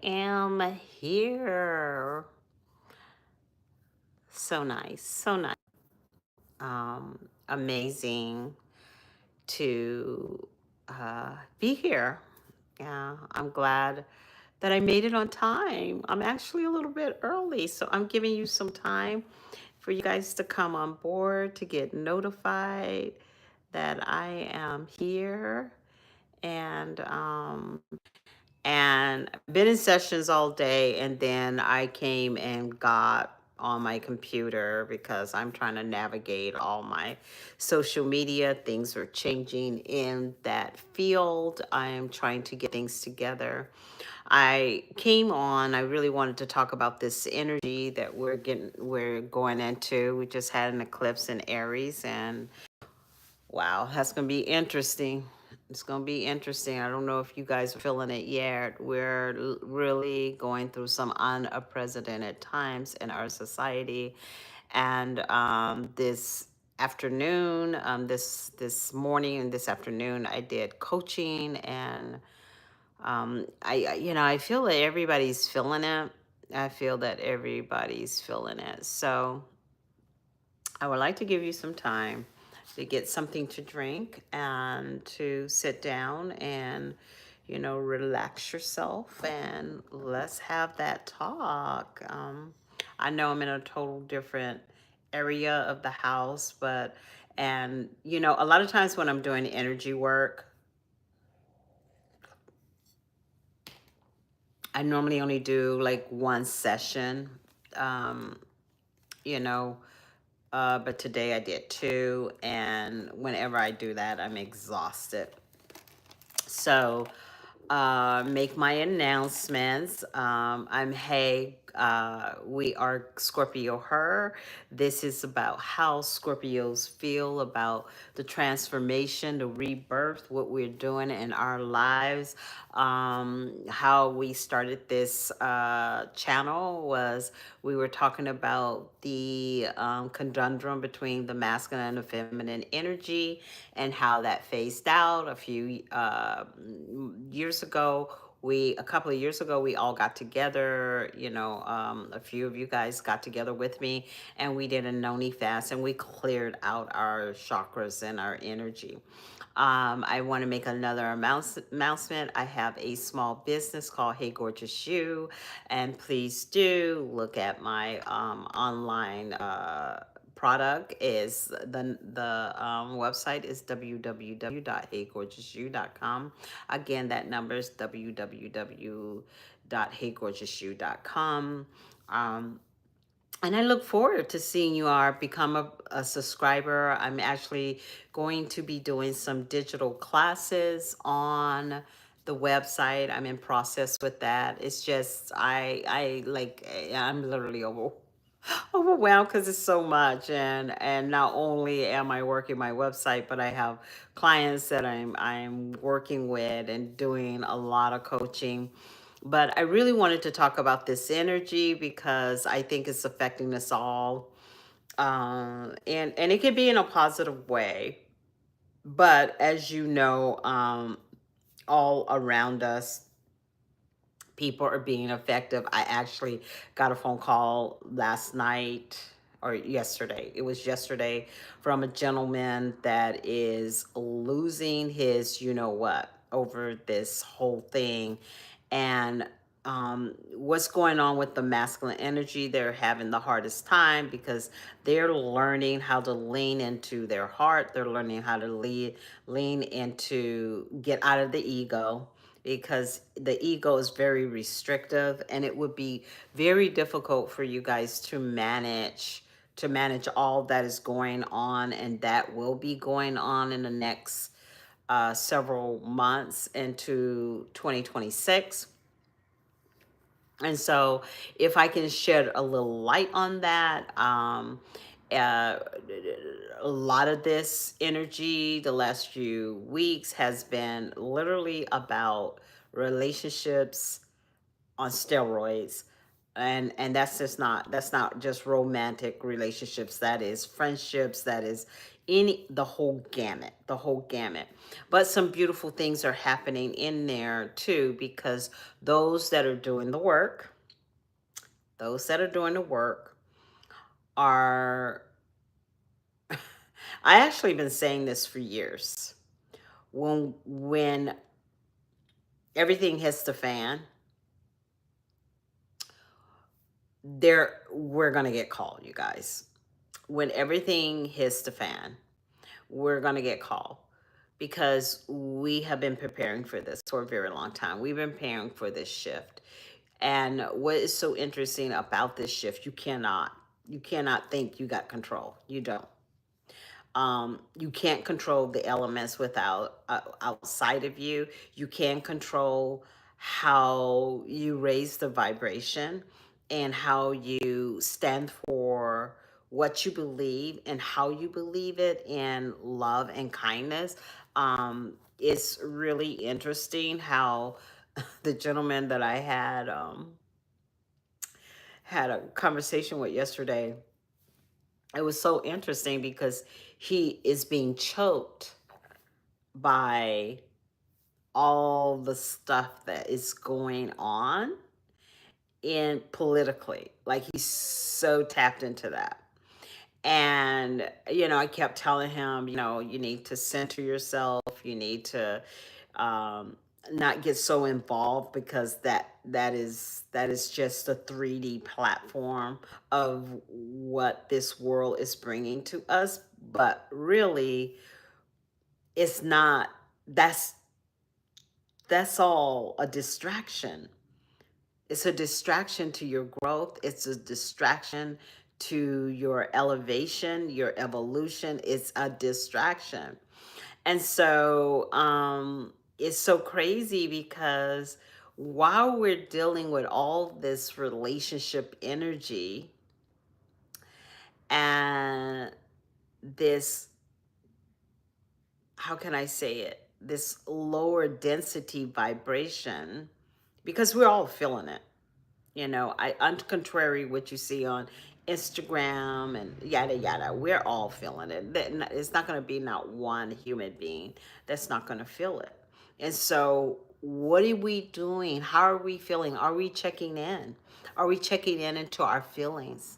am here. So nice, so nice. Amazing to be here. Yeah, I'm glad that I made it on time. I'm actually a little bit early, so I'm giving you some time for you guys to come on board to get notified that I am here. And I've been in sessions all day, and then I came and got on my computer because I'm trying to navigate all my social media. Things are changing in that field. I am trying to get things together. I came on, I really wanted to talk about this energy that we're going into. We just had an eclipse in Aries, and wow, that's going to be interesting. It's going to be interesting. I don't know if you guys are feeling it yet. We're really going through some unprecedented times in our society. And this afternoon, this morning and this afternoon, I did coaching, and I feel that everybody's feeling it. I feel that everybody's feeling it. So I would like to give you some time to get something to drink and to sit down and, relax yourself, and let's have that talk. I know I'm in a total different area of the house, a lot of times when I'm doing energy work, I normally only do like one session, um, you know, but today I did two, and whenever I do that, I'm exhausted. So, make my announcements. We are Scorpio HER. This is about how Scorpios feel about the transformation, the rebirth, what we're doing in our lives. How we started this channel was we were talking about the conundrum between the masculine and the feminine energy, and how that phased out a few years ago. A couple of years ago, we all got together. A few of you guys got together with me, and we did a noni fast, and we cleared out our chakras and our energy. I want to make another announcement. I have a small business called Hey Gorgeous You, and please do look at my online product. Is the website is www.heygorgeousyou.com. Again, that number is www.heygorgeousyou.com. um and I look forward to seeing you are become a subscriber. I'm actually going to be doing some digital classes on the website. I'm in process with that. It's just I'm literally overwhelmed because it's so much, and not only am I working my website, but I have clients that I'm working with and doing a lot of coaching. But I really wanted to talk about this energy because I think it's affecting us all, and it can be in a positive way. But as you know, all around us, people are being effective. I actually got a phone call last night or yesterday. It was yesterday, from a gentleman that is losing his, what, over this whole thing. And what's going on with the masculine energy? They're having the hardest time because they're learning how to lean into their heart. They're learning how to lean into get out of the ego, because the ego is very restrictive, and it would be very difficult for you guys to manage all that is going on, and that will be going on in the next several months into 2026. And so, if I can shed a little light on that, uh, a lot of this energy the last few weeks has been literally about relationships on steroids. And that's not just romantic relationships, that is friendships, that is any the whole gamut. But some beautiful things are happening in there too, because those that are doing the work those that are doing the work are I actually been saying this for years. When everything hits the fan, there we're gonna get called, you guys. When everything hits the fan, we're going to get called, because we have been preparing for this for a very long time. We've been preparing for this shift. And what is so interesting about this shift, you cannot think you got control. You don't. You can't control the elements without outside of you. You can control how you raise the vibration and how you stand for what you believe and how you believe it in love and kindness. It's really interesting how the gentleman that I had a conversation with yesterday, it was so interesting because he is being choked by all the stuff that is going on in politically. Like, he's so tapped into that. And, I kept telling him, you need to center yourself. You need to um, not get so involved, because that is just a 3D platform of what this world is bringing to us. But really, it's not. That's all a distraction. It's a distraction to your growth. It's a distraction to your elevation, your evolution. It's a distraction. And so it's so crazy, because while we're dealing with all this relationship energy and this, how can I say it? This lower density vibration, because we're all feeling it. On contrary what you see on Instagram and yada yada, we're all feeling it. It's not going to be not one human being that's not going to feel it. And so, what are we doing? How are we feeling? Are we checking in? Are we checking in into our feelings?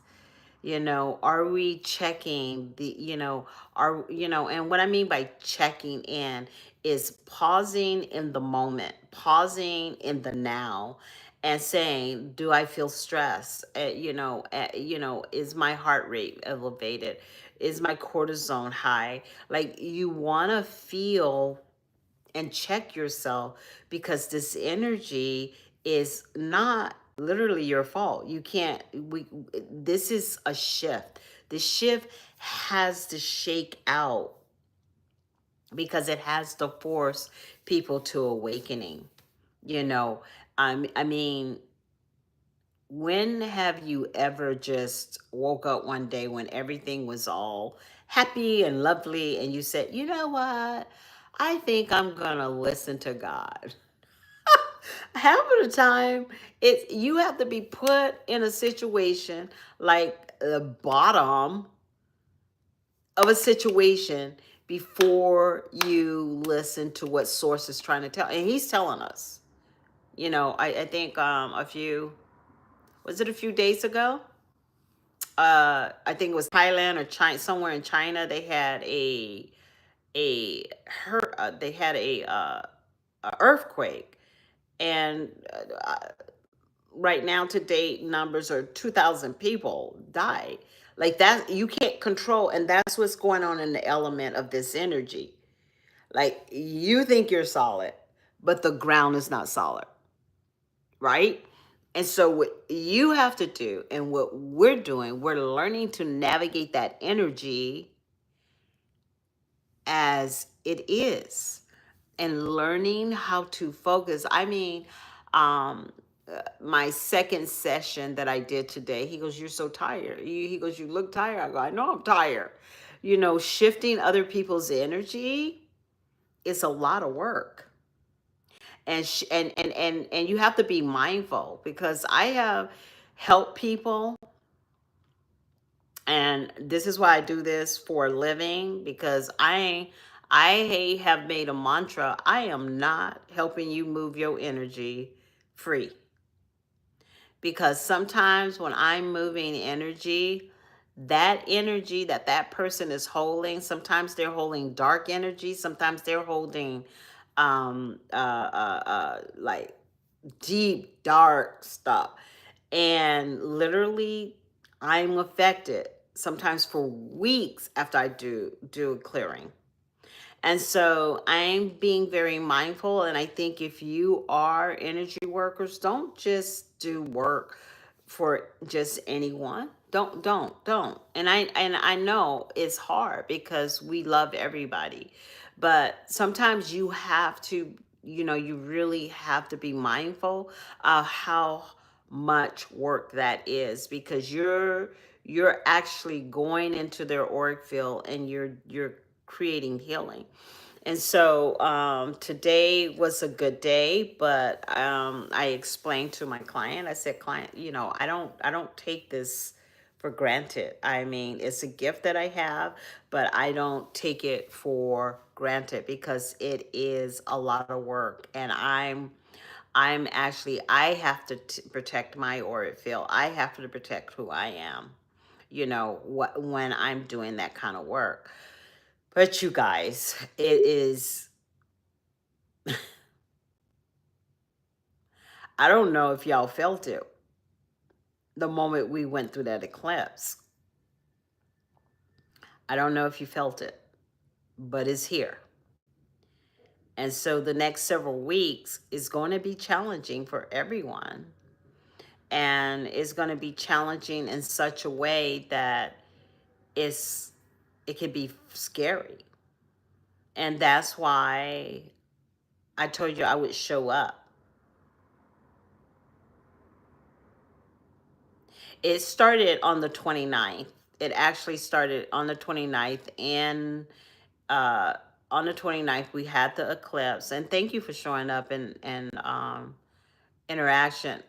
Are we checking and what I mean by checking in is pausing in the moment, pausing in the now, and saying, do I feel stress? Is my heart rate elevated? Is my cortisone high? Like, you want to feel and check yourself, because this energy is not literally your fault. You can't we This is a shift. The shift has to shake out, because it has to force people to awakening. You know, I mean, when have you ever just woke up one day when everything was all happy and lovely, and you said, you know what? I think I'm gonna listen to God. Half of the time, it's you have to be put in a situation like the bottom of a situation before you listen to what source is trying to tell. And he's telling us. I think a few, was it a few days ago? I think it was Thailand or China, somewhere in China. They had a earthquake, and right now to date numbers are 2,000 people died. Like, that you can't control, and that's what's going on in the element of this energy. Like, you think you're solid, but the ground is not solid, right? And so what you have to do, and what we're doing, we're learning to navigate that energy as it is, and learning how to focus. I mean, my second session that I did today, he goes, "You're so tired." He goes, "You look tired." I go, "I know I'm tired." Shifting other people's energy is a lot of work. And you have to be mindful, because I have help people. And this is why I do this for a living, because I have made a mantra. I am not helping you move your energy free, because sometimes when I'm moving energy, that energy that that person is holding, sometimes they're holding dark energy, sometimes they're holding like deep dark stuff, and literally I'm affected sometimes for weeks after I do a clearing. And so I'm being very mindful. And I think if you are energy workers, don't just do work for just anyone. Don't. And I know it's hard because we love everybody. But sometimes you have to, you really have to be mindful of how much work that is, because you're actually going into their auric field and you're creating healing. And so today was a good day, but I explained to my client, I said, client, I don't take this for granted. I mean, it's a gift that I have, but I don't take it for granted because it is a lot of work. And I'm actually, I have to protect my auric field. I have to protect who I am, when I'm doing that kind of work. But you guys, it is, I don't know if y'all felt it the moment we went through that eclipse. I don't know if you felt it, but it's here. And so the next several weeks is going to be challenging for everyone. And it's going to be challenging in such a way that it's it can be scary. And that's why I told you I would show up. It started on the 29th. It actually started on the 29th, and uh on the 29th we had the eclipse. And thank you for showing up and interaction.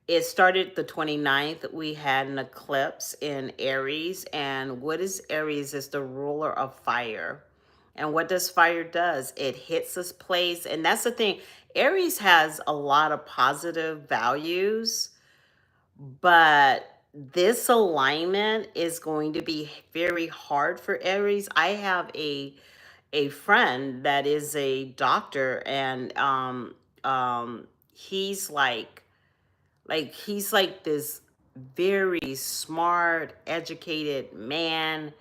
It started the 29th. We had an eclipse in Aries, and what is Aries? Is the ruler of fire. And what does fire does? It hits this place, and that's the thing. Aries has a lot of positive values, but this alignment is going to be very hard for Aries. I have a friend that is a doctor, and he's like this very smart, educated man,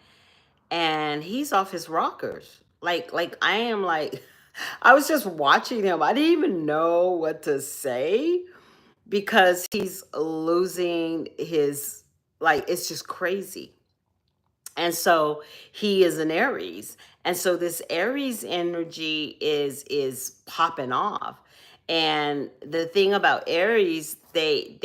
and he's off his rockers. Like I am like I was just watching him. I didn't even know what to say because he's losing his, like, it's just crazy. And so he is an Aries, and so this Aries energy is popping off. And the thing about Aries, they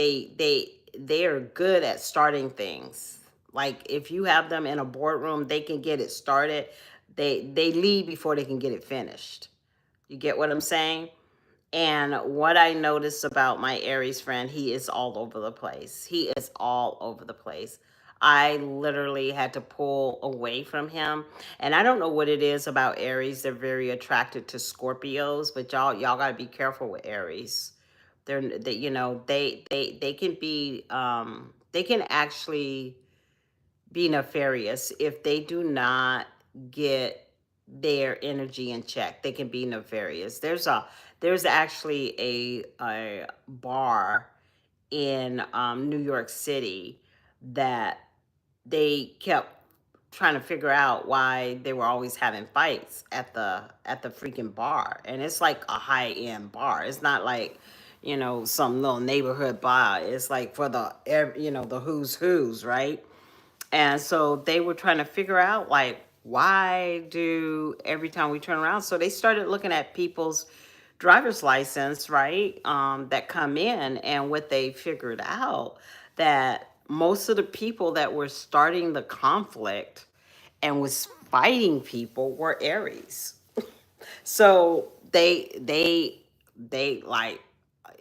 are good at starting things. Like if you have them in a boardroom, they can get it started. They leave before they can get it finished. You get what I'm saying? And what I noticed about my Aries friend, he is all over the place. He is all over the place. I literally had to pull away from him. And I don't know what it is about Aries. They're very attracted to Scorpios, but y'all got to be careful with Aries. They can be they can actually be nefarious if they do not get their energy in check. They can be nefarious. There's actually a bar in New York City that they kept trying to figure out why they were always having fights at the freaking bar. And it's like a high end bar. It's not like, some little neighborhood bar. It's like for the who's, right? And so they were trying to figure out, like, why do every time we turn around? So they started looking at people's driver's license, right? That come in, and what they figured out, that most of the people that were starting the conflict and was fighting people were Aries. So they like,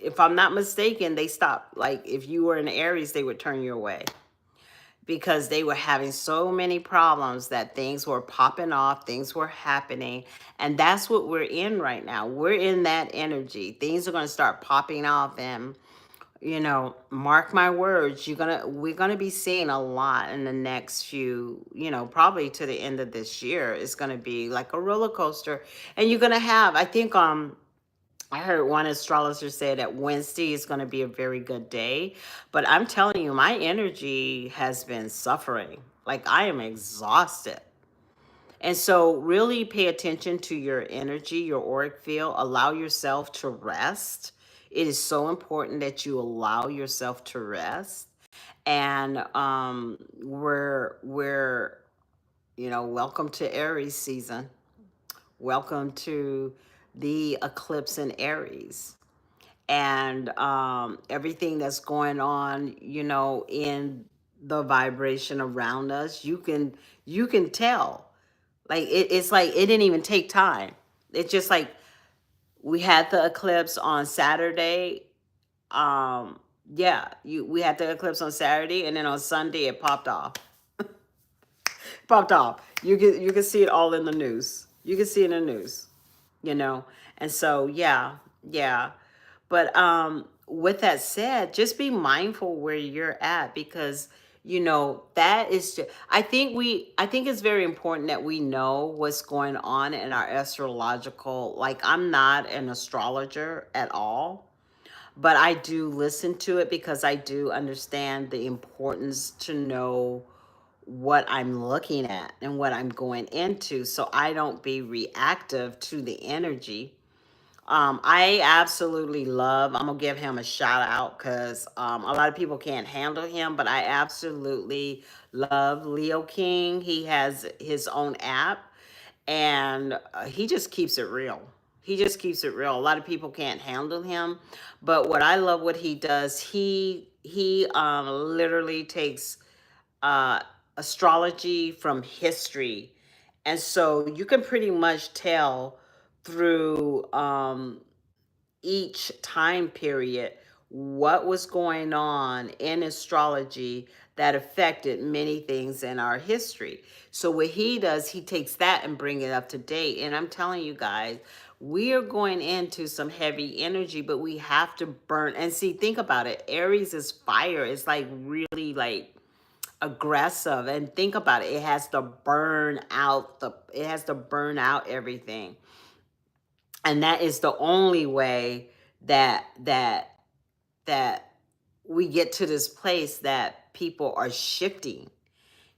if I'm not mistaken, they stopped. Like if you were in Aries, they would turn you away because they were having so many problems that things were popping off, things were happening. And that's what we're in right now. We're in that energy. Things are going to start popping off, and mark my words, we're gonna be seeing a lot in the next few, probably to the end of this year. It's gonna be like a roller coaster. And you're gonna have, I think, I heard one astrologer say that Wednesday is going to be a very good day, but I'm telling you, my energy has been suffering. Like I am exhausted. And so, really pay attention to your energy, your auric field. Allow yourself to rest. It is so important that you allow yourself to rest. And we're welcome to Aries season. Welcome to the eclipse in Aries, and everything that's going on, in the vibration around us. You can tell. Like it's like it didn't even take time. It's just like we had the eclipse on Saturday. Yeah, we had the eclipse on Saturday, and then on Sunday it popped off. Popped off. You can see it all in the news. You can see it in the news, you know. And so yeah, yeah. But with that said, just be mindful where you're at, because that is just, I think it's very important that we know what's going on in our astrological. Like I'm not an astrologer at all, but I do listen to it because I do understand the importance to know what I'm looking at and what I'm going into, so I don't be reactive to the energy. I absolutely love, I'm gonna give him a shout out because a lot of people can't handle him, but I absolutely love Leo King. He has his own app, and he just keeps it real. He just keeps it real. A lot of people can't handle him, but what I love what he does, he literally takes uh, astrology from history. And so you can pretty much tell through each time period what was going on in astrology that affected many things in our history. So what he does, he takes that and bring it up to date. And I'm telling you guys, we are going into some heavy energy, but we have to burn. And see, think about it. Aries is fire. It's like really like aggressive, and think about it, it has to burn out everything. And that is the only way that we get to this place that people are shifting,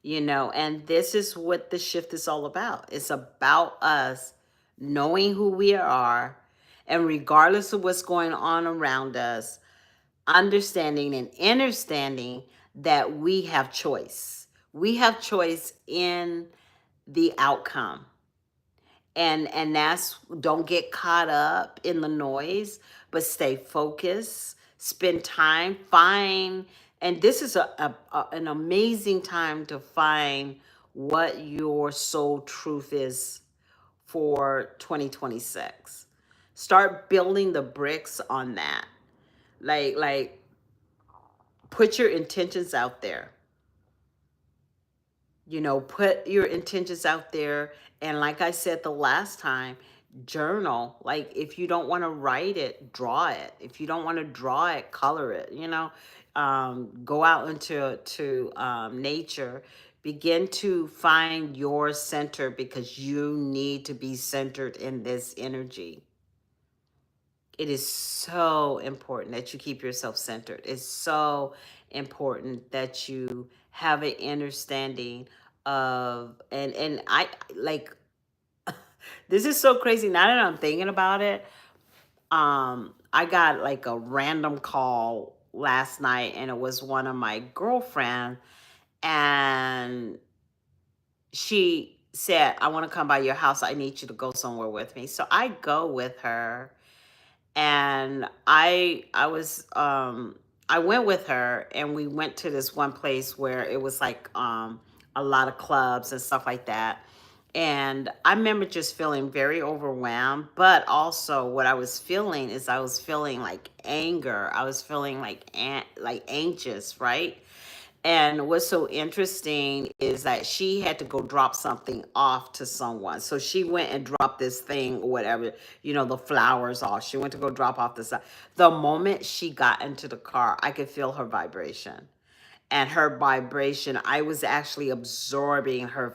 and this is what the shift is all about. It's about us knowing who we are, and regardless of what's going on around us, understanding and understanding that we have choice. We have choice in the outcome. And that's, don't get caught up in the noise, but stay focused, spend time, find, and this is an amazing time to find what your soul truth is for 2026. Start building the bricks on that. Like put your intentions out there. Put your intentions out there. And like I said the last time, journal. Like if you don't want to write it, draw it. If you don't want to draw it, color it. Go out into nature. Begin to find your center, because you need to be centered in this energy. It is so important that you keep yourself centered. It's so important that you have an understanding of, and I like this is so crazy now that I'm thinking about it. I got like a random call last night, and it was one of my girlfriend, and she said, "I want to come by your house. I need you to go somewhere with me." So I go with her, and I went with her, and we went to this one place where it was like a lot of clubs and stuff like that. And I remember just feeling very overwhelmed, but also what I was feeling is I was feeling like anger. I was feeling like anxious, right? And what's so interesting is that she had to go drop something off to someone. So she went and dropped this thing or whatever, the flowers off. She went to go drop off the side. The moment she got into the car, I could feel her vibration. And her vibration, I was actually absorbing her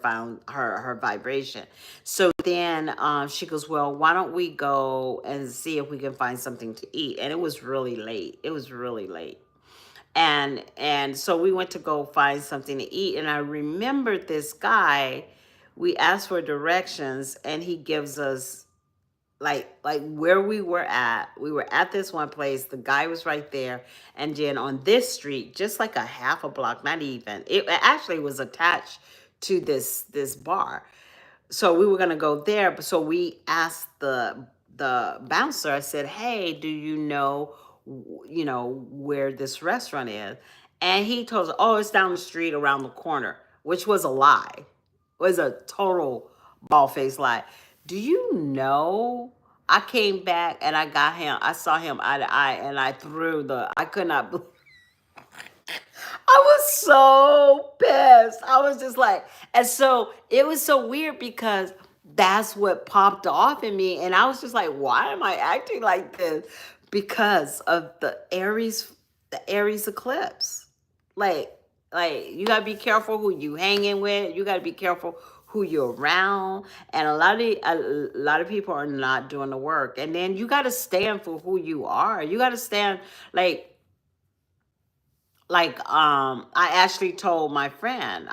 vibration. So then she goes, well, why don't we go and see if we can find something to eat? And it was really late. It was really late. And so we went to go find something to eat, and I remembered this guy. We asked for directions, and he gives us like where we were at this one place, the guy was right there, and then on this street, just like a half a block, not even, it actually was attached to this bar. So we were gonna go there, but so we asked the bouncer. I said, "Hey, do you know, where this restaurant is?" And he told us, "Oh, it's down the street around the corner," which was a lie. It was a total bald faced lie. Do you know? I came back and I got him. I saw him eye to eye, and I threw the. I could not. I was so pissed. I was just like, and so it was so weird because that's what popped off in me. And I was just like, why am I acting like this? Because of the Aries eclipse. Like, like you gotta be careful who you hanging with. You gotta be careful who you're around. And a lot of people are not doing the work. And then you gotta stand for who you are. You gotta stand I actually told my friend,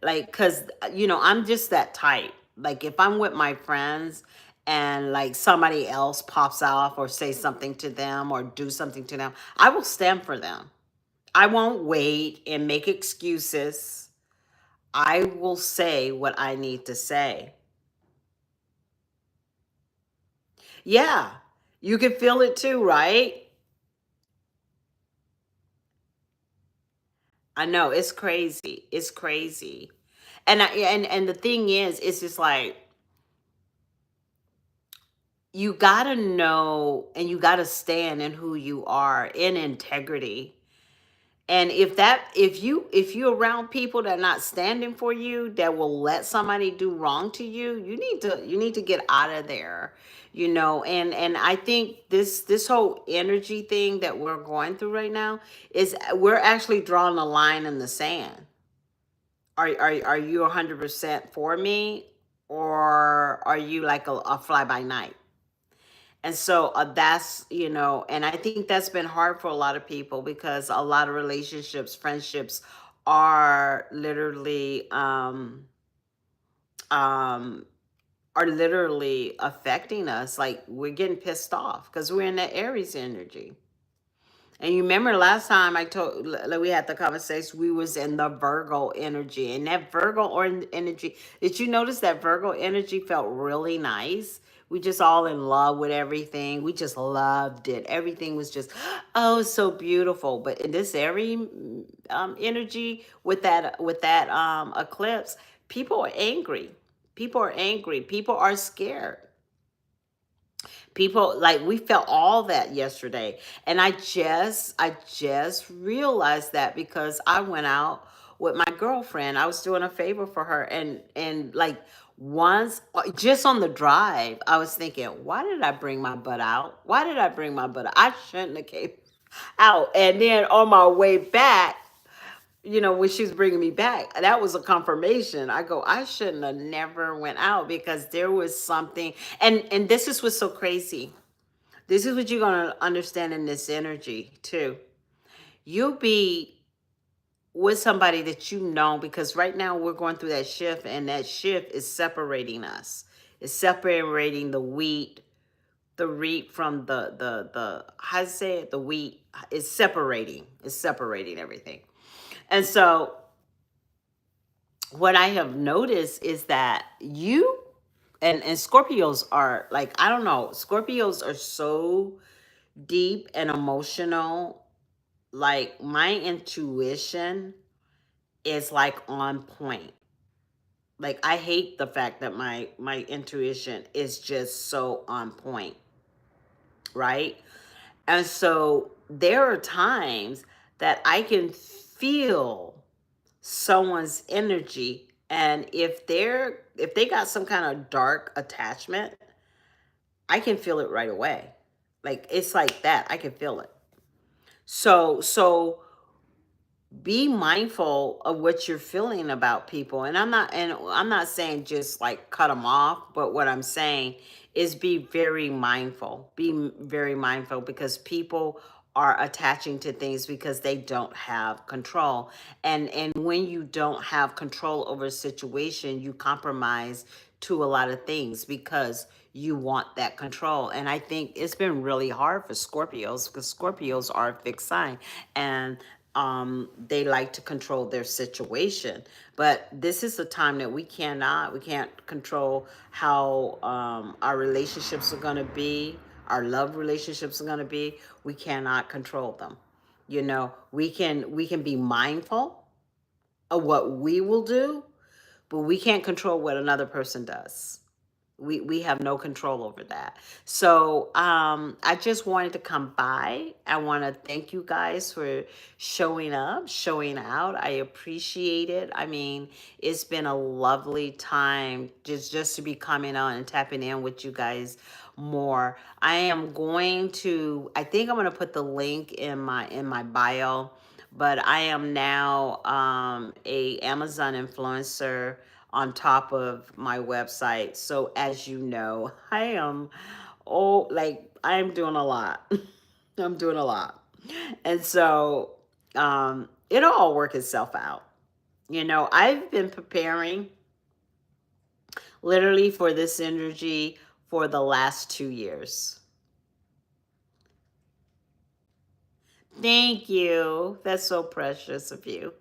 like, because I'm just that type. Like, if I'm with my friends and like somebody else pops off or say something to them or do something to them, I will stand for them. I won't wait and make excuses. I will say what I need to say. Yeah, you can feel it too, right? I know it's crazy. It's crazy. And the thing is, it's just like you gotta know and you gotta stand in who you are in integrity. And if you around people that are not standing for you, that will let somebody do wrong to you, you need to get out of there. And I think this whole energy thing that we're going through right now is we're actually drawing a line in the sand. Are you 100% for me, or are you like a fly by night? And so and I think that's been hard for a lot of people because a lot of relationships, friendships are literally um are literally affecting us. Like, we're getting pissed off because we're in that Aries energy. And you remember last time we had the conversation, we was in the Virgo energy. And that energy, did you notice that Virgo energy felt really nice? We just all in love with everything. We just loved it. Everything was just, oh, so beautiful. But in this Aries energy with that eclipse, people are angry. People are angry. People are scared. People, like, we felt all that yesterday. And I just realized that because I went out with my girlfriend. I was doing a favor for her, and like, once just on the drive, I was thinking, why did I bring my butt out? Why did I bring my butt out? I shouldn't have came out. And then on my way back, when she was bringing me back, that was a confirmation. I go, I shouldn't have never went out because there was something. And this is what's so crazy. This is what you're going to understand in this energy too. You'll be with somebody that you know, because right now we're going through that shift, and that shift is separating us. It's separating the wheat from the how to say it, the wheat is separating. It's separating everything. And so what I have noticed is that and Scorpios are like, I don't know, Scorpios are so deep and emotional. Like, my intuition is like on point. Like, I hate the fact that my intuition is just so on point, right? And so there are times that I can feel someone's energy, and if they got some kind of dark attachment, I can feel it right away. Like, it's like that. I can feel it. So be mindful of what you're feeling about people. And I'm not saying just like cut them off, but what I'm saying is be very mindful. Very mindful, because people are attaching to things because they don't have control. And when you don't have control over a situation, you compromise to a lot of things because you want that control. And I think it's been really hard for Scorpios, because Scorpios are a fixed sign, and they like to control their situation. But this is a time that we can't control how our relationships are going to be, our love relationships are going to be. We cannot control them. We can be mindful of what we will do, but we can't control what another person does. We have no control over that. So I just wanted to come by. I want to thank you guys for showing up, showing out. I appreciate it. I mean, it's been a lovely time just to be coming on and tapping in with you guys more. I think I'm going to put the link in my bio, but I am now a Amazon influencer on top of my website. So as you know, I'm doing a lot. I'm doing a lot. And so it'll all work itself out. I've been preparing literally for this energy for the last 2 years. Thank you. That's so precious of you.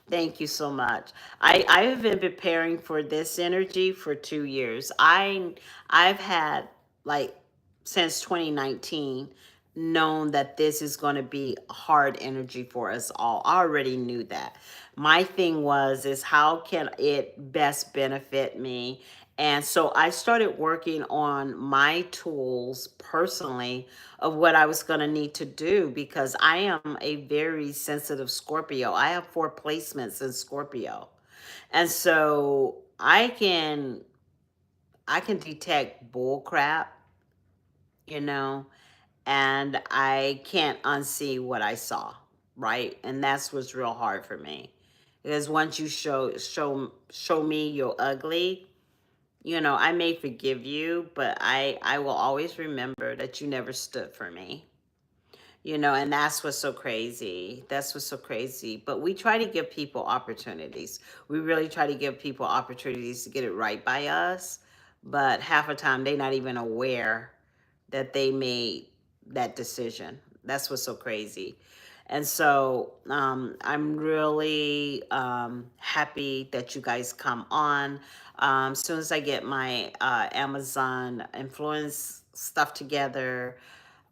Thank you so much. I've been preparing for this energy for 2 years. I've had, like, since 2019, known that this is going to be hard energy for us all. I already knew that. My thing is how can it best benefit me? And so I started working on my tools personally of what I was going to need to do, because I am a very sensitive Scorpio. I have 4 placements in Scorpio. And so I can detect bull crap, you know, and I can't unsee what I saw, right? And that's what's real hard for me. Because once you show me you're ugly, I may forgive you, but I will always remember that you never stood for me. And that's what's so crazy. That's what's so crazy. But we try to give people opportunities. We really try to give people opportunities to get it right by us. But half the time, they're not even aware that they made that decision. That's what's so crazy. And so I'm really happy that you guys come on. As soon as I get my Amazon influence stuff together,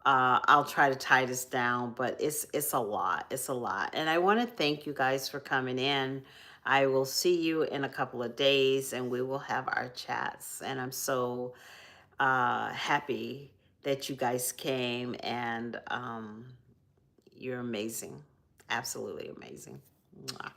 I'll try to tie this down, but it's a lot. It's a lot. And I want to thank you guys for coming in. I will see you in a couple of days, and we will have our chats. And I'm so happy that you guys came, and you're amazing. Absolutely amazing. Mwah.